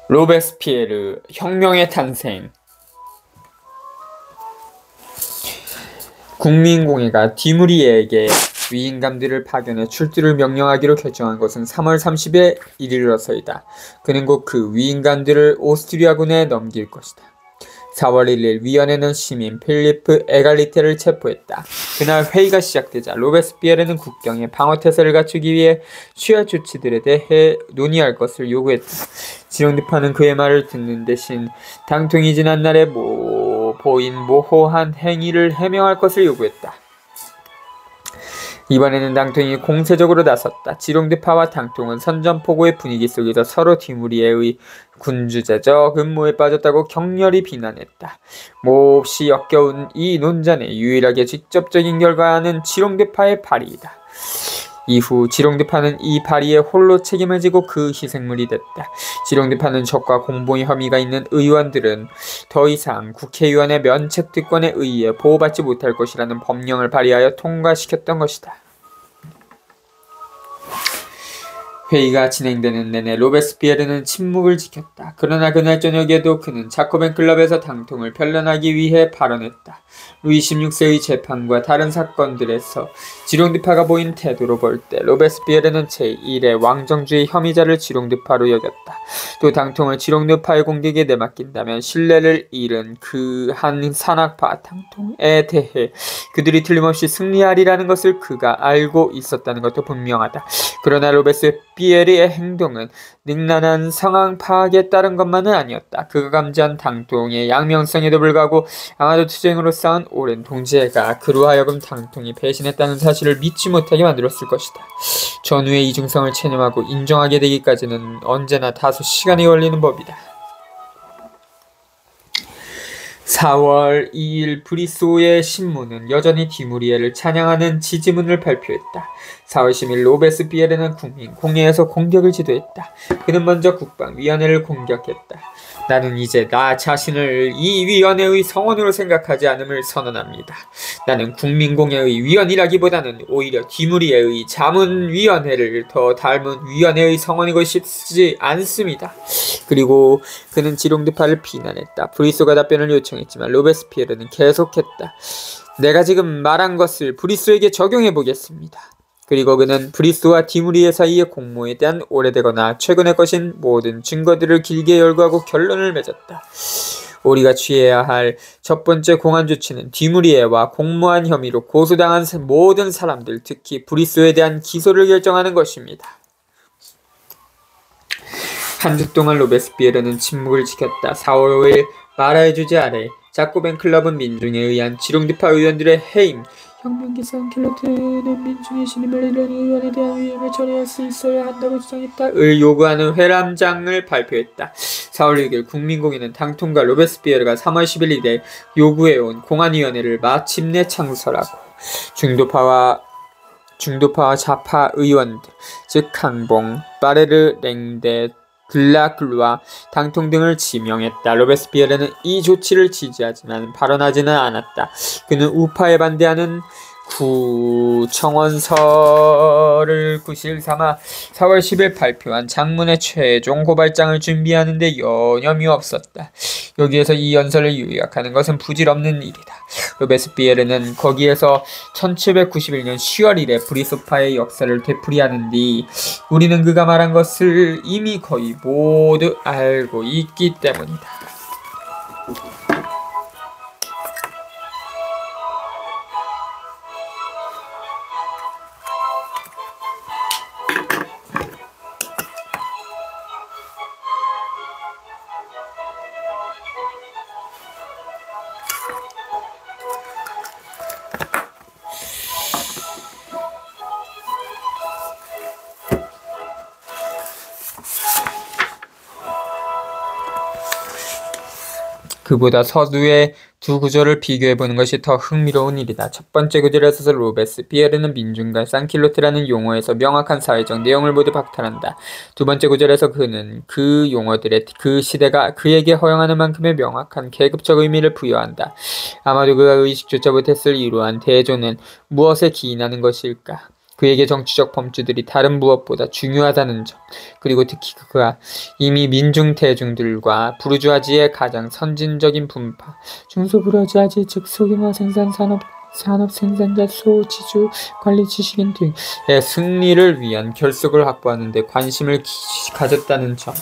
로베스피에르 혁명의 탄생. 국민공회가 디무리에에게 위인감들을 파견해 출두를 명령하기로 결정한 것은 3월 30일 일이로서이다. 그는 곧 그 위인감들을 오스트리아군에 넘길 것이다. 4월 1일 위원회는 시민 필리프 에갈리테를 체포했다. 그날 회의가 시작되자 로베스피에르는 국경에 방어태세를 갖추기 위해 취할 조치들에 대해 논의할 것을 요구했다. 지령대파는 그의 말을 듣는 대신 당통이 지난날에 보인 모호한 행위를 해명할 것을 요구했다. 이번에는 당통이 공세적으로 나섰다. 지령대파와 당통은 선전포고의 분위기 속에서 서로 디무리에의 군주제적 음모에 빠졌다고 격렬히 비난했다. 몹시 역겨운 이 논전의 유일하게 직접적인 결과는 지령대파의 발의이다. 이후 지령대파는 이 발의에 홀로 책임을 지고 그 희생물이 됐다. 지령대파는 적과 공범 혐의가 있는 의원들은 더 이상 국회의원의 면책특권에 의해 보호받지 못할 것이라는 법령을 발의하여 통과시켰던 것이다. 회의가 진행되는 내내 로베스피에르는 침묵을 지켰다. 그러나 그날 저녁에도 그는 자코벤 클럽에서 당통을 변론하기 위해 발언했다. 루이 16세의 재판과 다른 사건들에서 지령대파가 보인 태도로 볼 때 로베스피에르는 제1의 왕정주의 혐의자를 지령대파로 여겼다. 또 당통을 지령대파의 공격에 내맡긴다면 신뢰를 잃은 그 한 산악파 당통에 대해 그들이 틀림없이 승리하리라는 것을 그가 알고 있었다는 것도 분명하다. 그러나 로베스피에르의 행동은 능란한 상황 파악에 따른 것만은 아니었다. 그가 감지한 당통의 양명성에도 불구하고 아마도 투쟁으로 쌓은 오랜 동지애가 그로 하여금 당통이 배신했다는 사실을 믿지 못하게 만들었을 것이다. 전후의 이중성을 체념하고 인정하게 되기까지는 언제나 다소 시간이 걸리는 법이다. 4월 2일 브리소의 신문은 여전히 디무리에를 찬양하는 지지문을 발표했다. 4월 10일 로베스피에르는 국민공회에서 공격을 지도했다. 그는 먼저 국방위원회를 공격했다. 나는 이제 나 자신을 이 위원회의 성원으로 생각하지 않음을 선언합니다. 나는 국민공회의 위원이라기보다는 오히려 디무리에의 자문위원회를 더 닮은 위원회의 성원이고 싶지 않습니다. 그리고 그는 지령대파를 비난했다. 브리소가 답변을 요청했지만 로베스피에르는 계속했다. 내가 지금 말한 것을 브리소에게 적용해보겠습니다. 그리고 그는 브리소와 디무리에 사이의 공모에 대한 오래되거나 최근의 것인 모든 증거들을 길게 열거하고 결론을 맺었다. 우리가 취해야 할 첫 번째 공안 조치는 디무리에와 공모한 혐의로 고소당한 모든 사람들, 특히 브리소에 대한 기소를 결정하는 것입니다. 한 주 동안 로베스피에르는 침묵을 지켰다. 4월 5일 마라의 주재 아래 자코벤 클럽은 민중에 의한 지령대파 의원들의 해임, 혁명기사 켈로트는 민중의 신임을 잃은 의원에 대한 위임을 처리할 수 있어야 한다고 주장했다.을 요구하는 회람장을 발표했다. 4월 6일 국민공회는 당통과 로베스피에르가 3월 11일에 요구해온 공안위원회를 마침내 창설하고 중도파와 좌파 의원들, 즉 항봉, 파레르, 랭데, 글라글루와 당통 등을 지명했다. 로베스피에르는 이 조치를 지지하지만 발언하지는 않았다. 그는 우파에 반대하는 구청원서를 구실 삼아 4월 10일 발표한 장문의 최종 고발장을 준비하는 데 여념이 없었다. 여기에서 이 연설을 요약하는 것은 부질없는 일이다. 로베스피에르는 거기에서 1791년 10월 1일에 브리소파의 역사를 되풀이하는 뒤 우리는 그가 말한 것을 이미 거의 모두 알고 있기 때문이다. 그보다 서두의 두 구절을 비교해보는 것이 더 흥미로운 일이다. 첫 번째 구절에서 로베스피에르는 민중과 산킬로트라는 용어에서 명확한 사회적 내용을 모두 박탈한다. 두 번째 구절에서 그는 그 용어들의 그 시대가 그에게 허용하는 만큼의 명확한 계급적 의미를 부여한다. 아마도 그가 의식조차 못했을 이러한 대조는 무엇에 기인하는 것일까? 그에게 정치적 범주들이 다른 무엇보다 중요하다는 점, 그리고 특히 그가 이미 민중 대중들과 부르주아지의 가장 선진적인 분파, 중소부르주아지 즉 소규모 산업 생산자, 소지주, 관리 지식인 등의 승리를 위한 결속을 확보하는 데 관심을 가졌다는 점,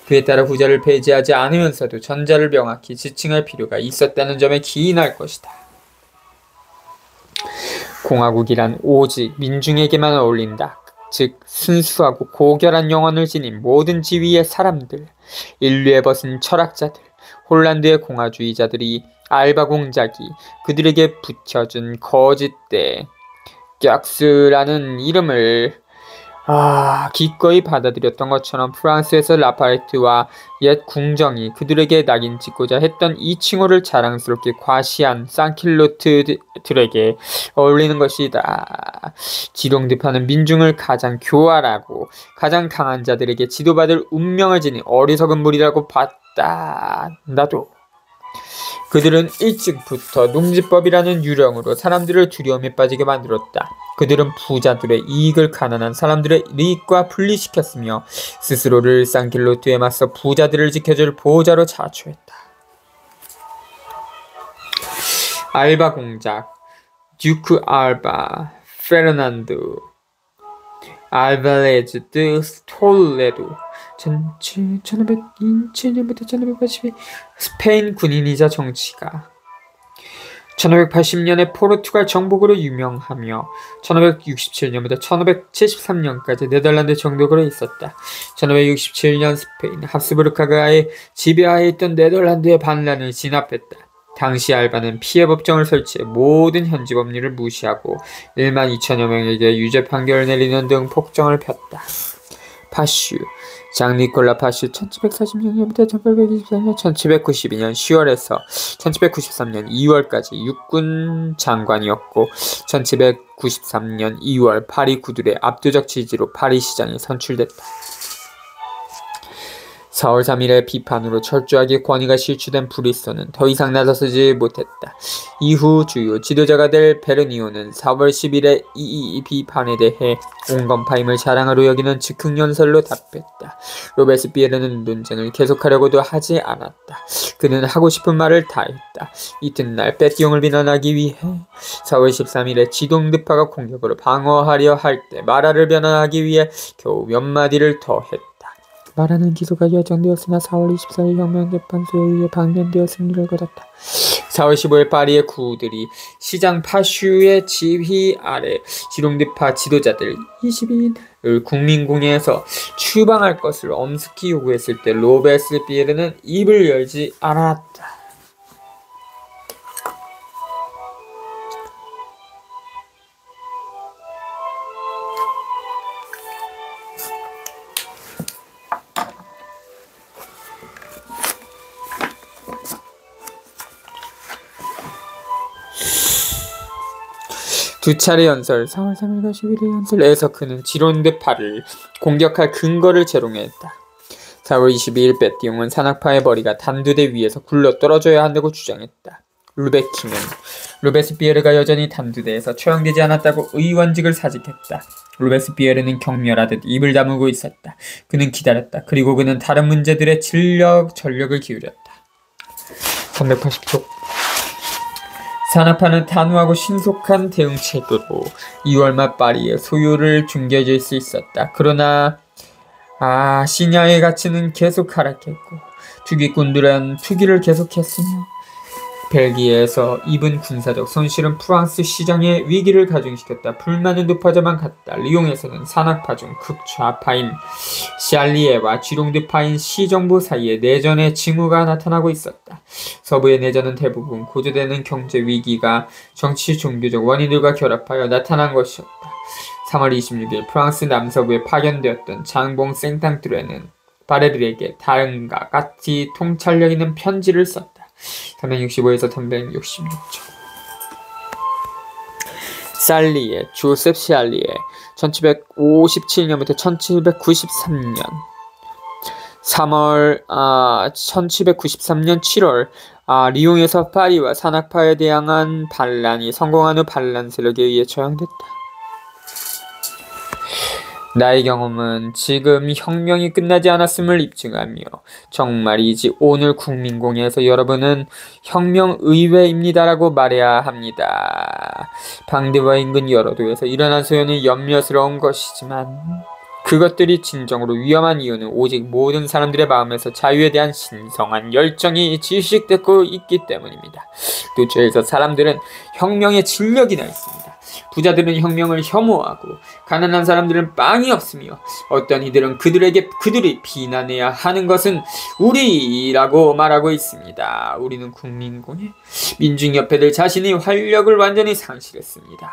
그에 따라 후자를 배제하지 않으면서도 전자를 명확히 지칭할 필요가 있었다는 점에 기인할 것이다. 공화국이란 오직 민중에게만 어울린다. 즉 순수하고 고결한 영혼을 지닌 모든 지위의 사람들, 인류에 벗은 철학자들, 홀란드의 공화주의자들이 알바 공작이 그들에게 붙여준 거짓대 격스라는 이름을 기꺼이 받아들였던 것처럼 프랑스에서 라파레트와 옛 궁정이 그들에게 낙인 찍고자 했던 이 칭호를 자랑스럽게 과시한 산킬로트들에게 어울리는 것이다. 지롱드파는 민중을 가장 교활하고 가장 강한 자들에게 지도받을 운명을 지닌 어리석은 무리라고 봤다. 나도. 그들은 일찍부터 농지법이라는 유령으로 사람들을 두려움에 빠지게 만들었다. 그들은 부자들의 이익을 가난한 사람들의 이익과 분리시켰으며 스스로를 산킬로트에 맞서 부자들을 지켜줄 보호자로 자처했다. 알바 공작, 듀크 알바, 페르난도, 알바레즈 드 톨레도, 1507년부터 1582 스페인 군인이자 정치가 1580년에 포르투갈 정복으로 유명하며 1567년부터 1573년까지 네덜란드 정독으로 있었다. 1567년 스페인 합스부르크가의 지배하에 있던 네덜란드의 반란을 진압했다. 당시 알바는 피해 법정을 설치해 모든 현지 법률을 무시하고 1만 2천여 명에게 유죄 판결을 내리는 등 폭정을 폈다. 파슈, 장니콜라 파슈 1746년부터 1824년 1792년 10월에서 1793년 2월까지 육군 장관이었고 1793년 2월 파리 구들의 압도적 지지로 파리 시장에 선출됐다. 4월 3일의 비판으로 철저하게 권위가 실추된 브리소는 더 이상 나서지 못했다. 이후 주요 지도자가 될 베르니오는 4월 10일에 이 비판에 대해 온건파임을 자랑으로 여기는 즉흥연설로 답했다. 로베스피에르는 논쟁을 계속하려고도 하지 않았다. 그는 하고 싶은 말을 다 했다. 이튿날 빼띠용을 비난하기 위해 4월 13일에 지동드파가 공격으로 방어하려 할 때 마라를 변환하기 위해 겨우 몇 마디를 더 했다. 마라는 기소가 예정되었으나 4월 24일 혁명재판소에 의해 방면되어 승리를 거뒀다. 4월 15일 파리의 구들이 시장 파슈의 지휘 아래 지롱드파 지도자들 22인을 국민공회에서 추방할 것을 엄습히 요구했을 때 로베스피에르는 입을 열지 않았다. 두 차례 연설, 4월 3일과 11일 연설에서 그는 지론드파를 공격할 근거를 제공했다. 4월 22일 빼띠용은 산악파의 머리가 단두대 위에서 굴러 떨어져야 한다고 주장했다. 루베킹은 로베스피에르가 여전히 단두대에서 처형되지 않았다고 의원직을 사직했다. 로베스피에르는 경멸하듯 입을 다물고 있었다. 그는 기다렸다. 그리고 그는 다른 문제들에 전력을 기울였다. 380초. 산악파는 단호하고 신속한 대응책으로 2월 말 파리의 소요를 중개해줄 수 있었다. 그러나 시냐의 가치는 계속 하락했고 투기꾼들은 투기를 계속했으며 벨기에에서 입은 군사적 손실은 프랑스 시장의 위기를 가중시켰다. 불만은 높아져만 갔다. 리옹에서는 산악파 중 극좌파인 샬리에와 지롱드파인 시정부 사이에 내전의 징후가 나타나고 있었다. 서부의 내전은 대부분 고조되는 경제 위기가 정치 종교적 원인들과 결합하여 나타난 것이었다. 3월 26일 프랑스 남서부에 파견되었던 장봉 생탕트레는 바레르에게 다음과 같이 통찰력 있는 편지를 썼다. 365에서 366쪽. 살리에, 조셉 샬리에, 1757년부터 1793년 1793년 7월 리옹에서 파리와 산악파에 대항한 반란이 성공한 후 반란 세력에 의해 처형됐다. 나의 경험은 지금 혁명이 끝나지 않았음을 입증하며 정말이지 오늘 국민공예에서 여러분은 혁명의회입니다라고 말해야 합니다. 방대와 인근 여러 도에서 일어난 소연이 염려스러운 것이지만 그것들이 진정으로 위험한 이유는 오직 모든 사람들의 마음에서 자유에 대한 신성한 열정이 질식되고 있기 때문입니다. 도처에서 사람들은 혁명에 진력이나 있습니다. 부자들은 혁명을 혐오하고 가난한 사람들은 빵이 없으며 어떤 이들은 그들이 비난해야 하는 것은 우리라고 말하고 있습니다. 우리는 국민공예, 민중협회들 자신이 활력을 완전히 상실했습니다.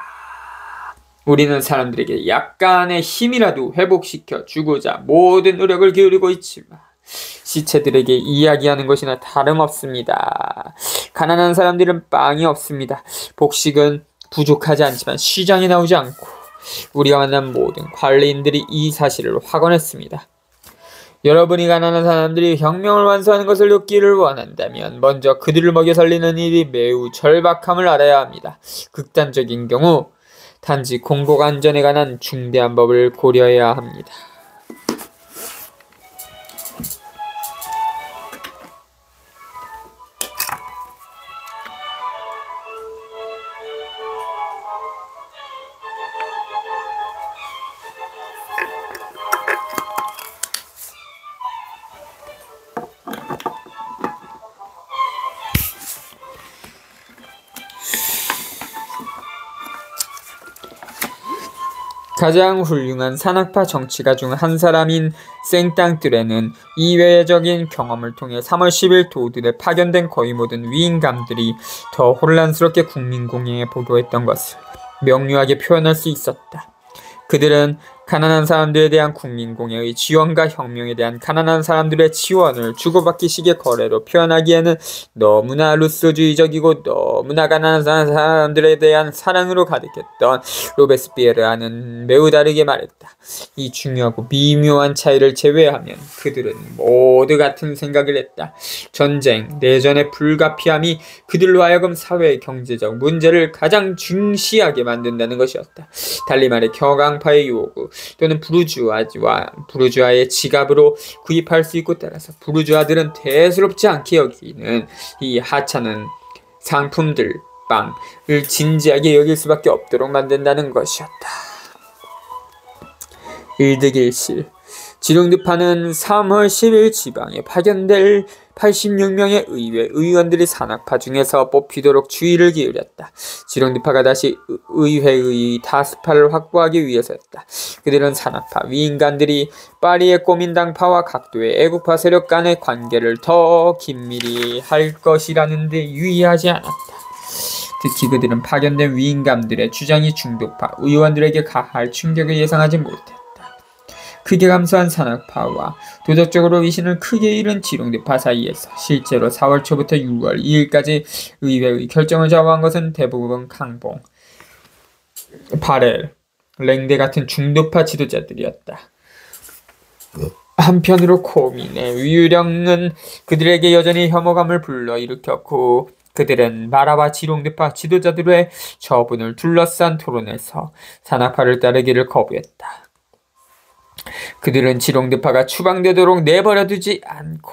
우리는 사람들에게 약간의 힘이라도 회복시켜 주고자 모든 노력을 기울이고 있지만 시체들에게 이야기하는 것이나 다름없습니다. 가난한 사람들은 빵이 없습니다. 복식은 부족하지 않지만 시장에 나오지 않고 우리가 만난 모든 관리인들이 이 사실을 확언했습니다. 여러분이 가난한 사람들이 혁명을 완수하는 것을 돕기를 원한다면 먼저 그들을 먹여 살리는 일이 매우 절박함을 알아야 합니다. 극단적인 경우 단지 공복 안전에 관한 중대한 법을 고려해야 합니다. 가장 훌륭한 산악파 정치가 중 한 사람인 생땅뜨레는 이외적인 경험을 통해 3월 10일 도들에 파견된 거의 모든 위인감들이 더 혼란스럽게 국민공예에 보도했던 것을 명료하게 표현할 수 있었다. 그들은 가난한 사람들에 대한 국민공예의 지원과 혁명에 대한 가난한 사람들의 지원을 주고받기식의 거래로 표현하기에는 너무나 루소주의적이고 너무나 가난한 사람들에 대한 사랑으로 가득했던 로베스피에르와는 매우 다르게 말했다. 이 중요하고 미묘한 차이를 제외하면 그들은 모두 같은 생각을 했다. 전쟁, 내전의 불가피함이 그들로 하여금 사회 경제적 문제를 가장 중시하게 만든다는 것이었다. 달리 말해 격앙파의 요구 또는 부르주아의 지갑으로 구입할 수 있고 따라서 부르주아들은 대수롭지 않게 여기는 이 하찮은 상품들 빵을 진지하게 여길 수밖에 없도록 만든다는 것이었다. 일득일실 지룡드파는 3월 10일 지방에 파견될 86명의 의회 의원들이 산악파 중에서 뽑히도록 주의를 기울였다. 지룡드파가 다시 의회의 다수파를 확보하기 위해서였다. 그들은 산악파 위인관들이 파리의 꼬민당파와 각도의 애국파 세력 간의 관계를 더 긴밀히 할 것이라는 데 유의하지 않았다. 특히 그들은 파견된 위인감들의 주장이 중도파 의원들에게 가할 충격을 예상하지 못했다. 크게 감소한 산악파와 도덕적으로 위신을 크게 잃은 지룡드파 사이에서 실제로 4월 초부터 6월 2일까지 의회의 결정을 좌우한 것은 대부분 강봉, 바렐, 랭데 같은 중도파 지도자들이었다. 한편으로 코민의 위유령은 그들에게 여전히 혐오감을 불러일으켰고 그들은 마라와 지룡드파 지도자들의 처분을 둘러싼 토론에서 산악파를 따르기를 거부했다. 그들은 지룡드파가 추방되도록 내버려두지 않고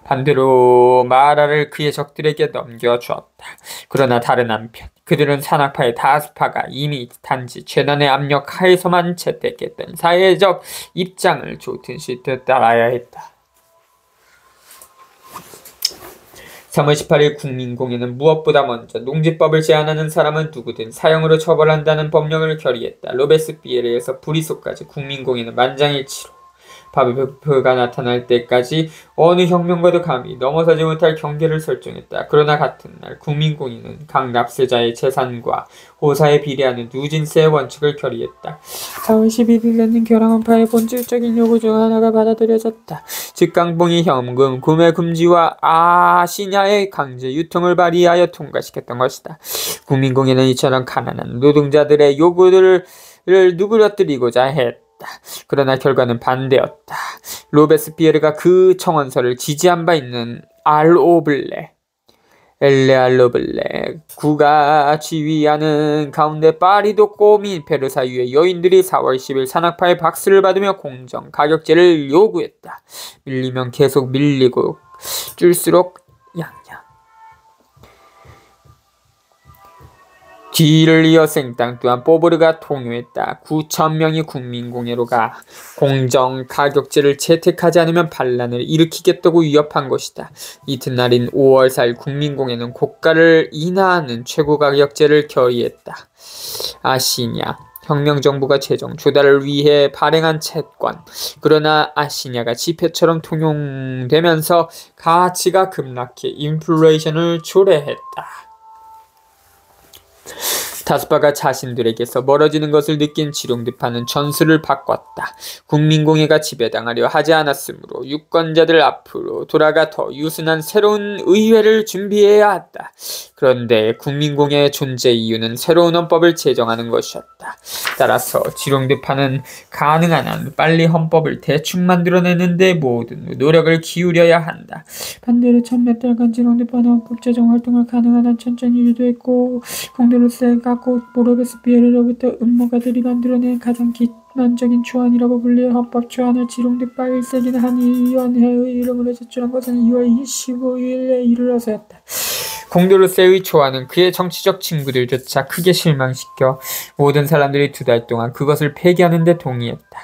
반대로 마라를 그의 적들에게 넘겨주었다. 그러나 다른 한편 그들은 산악파의 다수파가 이미 단지 재난의 압력 하에서만 채택했던 사회적 입장을 좋든 싫든 따라야 했다. 3월 18일 국민공예는 무엇보다 먼저 농지법을 제안하는 사람은 누구든 사형으로 처벌한다는 법령을 결의했다. 로베스피에르에서 브리소까지 국민공예는 만장일치로 바베프가 나타날 때까지 어느 혁명과도 감히 넘어서지 못할 경계를 설정했다. 그러나 같은 날 국민공예는 각 납세자의 재산과 호사에 비례하는 누진세의 원칙을 결의했다. 4월 11일에는 결항원파의 본질적인 요구 중 하나가 받아들여졌다. 즉 강봉이 현금 구매 금지와 아시냐의 강제 유통을 발의하여 통과시켰던 것이다. 국민공예는 이처럼 가난한 노동자들의 요구들을 누그러뜨리고자 했다. 그러나 결과는 반대였다. 로베스피에르가 그 청원서를 지지한 바 있는 알오블레, 엘레아 러블레 구가 지휘하는 가운데 파리도 꼬미 페르 사유의 여인들이 4월 10일 산악파의 박수를 받으며 공정 가격제를 요구했다. 밀리면 계속 밀리고 줄수록 양양. 뒤를 이어 생땅 또한 뽀브르가 통요했다. 9,000명이 국민공예로 가 공정 가격제를 채택하지 않으면 반란을 일으키겠다고 위협한 것이다. 이튿날인 5월 4일 국민공예는 고가를 인하하는 최고가격제를 결의했다. 아시냐 혁명정부가 재정 조달을 위해 발행한 채권. 그러나 아시냐가 지폐처럼 통용되면서 가치가 급락해 인플레이션을 초래했다. 다스파가 자신들에게서 멀어지는 것을 느낀 지룡드파는 전술을 바꿨다. 국민공예가 지배당하려 하지 않았으므로 유권자들 앞으로 돌아가 더 유순한 새로운 의회를 준비해야 한다. 그런데 국민공예의 존재 이유는 새로운 헌법을 제정하는 것이었다. 따라서 지룡드파는 가능한 한 빨리 헌법을 대충 만들어내는데 모든 노력을 기울여야 한다. 반대로 첫 몇 달간 지룡드파는 헌법 제정 활동을 가능한 한 천천히 유도했고 공대로스가 곧 로베스피에르로부터 음모가들이 만들어낸 가장 기만적인 초안이라고 불리는 헌법 초안을 지룡드파 1세기는 한의원회의 이름으로 제출한 것은 2월 25일에 이르러서였다. 공도르세의 초안은 그의 정치적 친구들조차 크게 실망시켜 모든 사람들이 2달 동안 그것을 폐기하는 데 동의했다.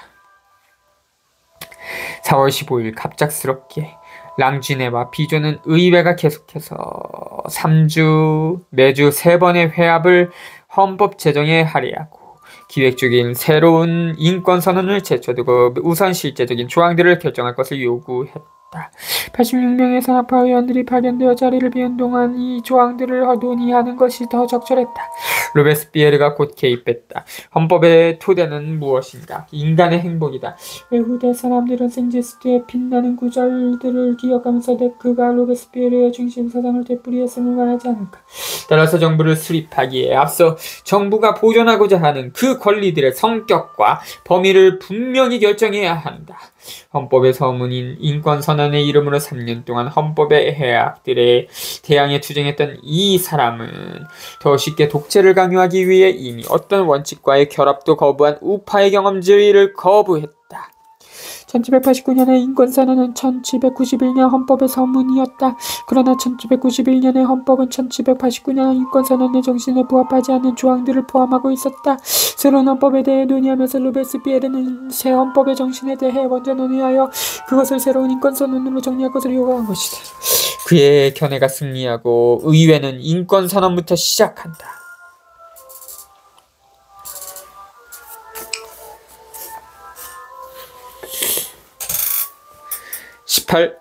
4월 15일 갑작스럽게 랑쥐네와 비조는 의회가 계속해서 3주 매주 3번의 회합을 헌법 제정에 할애하고 기획 중인 새로운 인권선언을 제쳐두고 우선 실제적인 조항들을 결정할 것을 요구했다. 86명의 산악파 의원들이 파견되어 자리를 비운 동안 이 조항들을 논의하는 것이 더 적절했다. 로베스피에르가 곧 개입했다. 헌법의 토대는 무엇인가? 인간의 행복이다. 왜 후대 사람들은 생제스트의 빛나는 구절들을 기억하면서 그가 로베스피에르의 중심 사상을 되풀이했음을 말하지 않을까? 따라서 정부를 수립하기에 앞서 정부가 보존하고자 하는 그 권리들의 성격과 범위를 분명히 결정해야 한다. 헌법의 서문인 인권선언의 이름으로 3년 동안 헌법의 해악들에 대항해 투쟁했던 이 사람은 더 쉽게 독재를 강요하기 위해 이미 어떤 원칙과의 결합도 거부한 우파의 경험주의를 거부했다. 1789년의 인권선언은 1791년 헌법의 서문이었다. 그러나 1791년의 헌법은 1789년 인권선언의 정신에 부합하지 않는 조항들을 포함하고 있었다. 새로운 헌법에 대해 논의하면서 로베스피에르는 새 헌법의 정신에 대해 먼저 논의하여 그것을 새로운 인권선언으로 정리할 것을 요구한 것이다. 그의 견해가 승리하고 의회는 인권선언부터 시작한다. 18